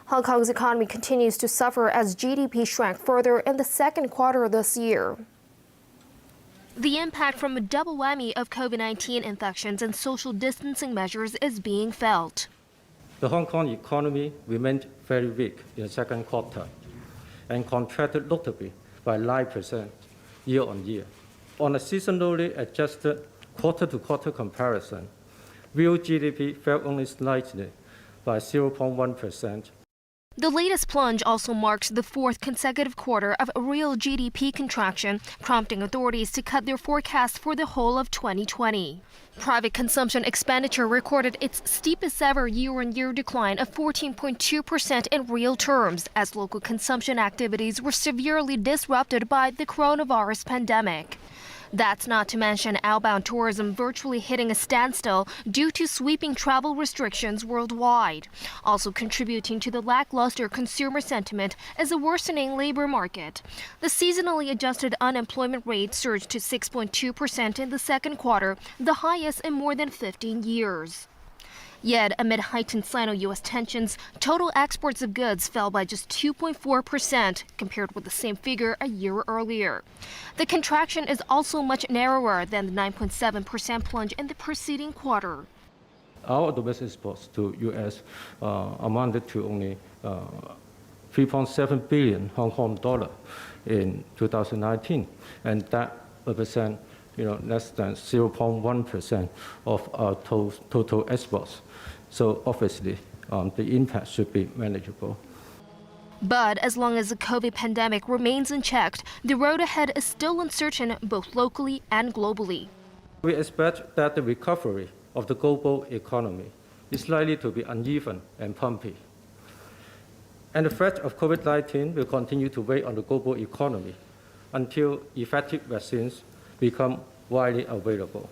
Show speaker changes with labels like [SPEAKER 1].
[SPEAKER 1] Hong Kong's economy continues to suffer as GDP shrank further in the second quarter this year. The impact from a double whammy of COVID-19 infections and social distancing measures is being felt.
[SPEAKER 2] The Hong Kong economy remained very weak in the second quarter and contracted notably by 9% year-on-year. On a seasonally adjusted quarter-to-quarter comparison, real GDP fell only slightly by 0.1%.
[SPEAKER 1] The latest plunge also marks the fourth consecutive quarter of real GDP contraction, prompting authorities to cut their forecast for the whole of 2020. Private consumption expenditure recorded its steepest ever year-on-year decline of 14.2% in real terms, as local consumption activities were severely disrupted by the coronavirus pandemic. That's not to mention outbound tourism virtually hitting a standstill due to sweeping travel restrictions worldwide. Also contributing to the lackluster consumer sentiment is a worsening labor market. The seasonally adjusted unemployment rate surged to 6.2% in the second quarter, the highest in more than 15 years. Yet, amid heightened Sino-U.S. tensions, total exports of goods fell by just 2.4% compared with the same figure a year earlier. The contraction is also much narrower than the 9.7% plunge in the preceding quarter.
[SPEAKER 2] Our domestic exports to U.S. amounted to only 3.7 billion Hong Kong dollar in 2019, and that represents less than 0.1% of our total exports. So obviously, the impact should be manageable.
[SPEAKER 1] But as long as the COVID pandemic remains unchecked, the road ahead is still uncertain both locally and globally.
[SPEAKER 2] We expect that the recovery of the global economy is likely to be uneven and bumpy. And the threat of COVID-19 will continue to weigh on the global economy until effective vaccines become widely available.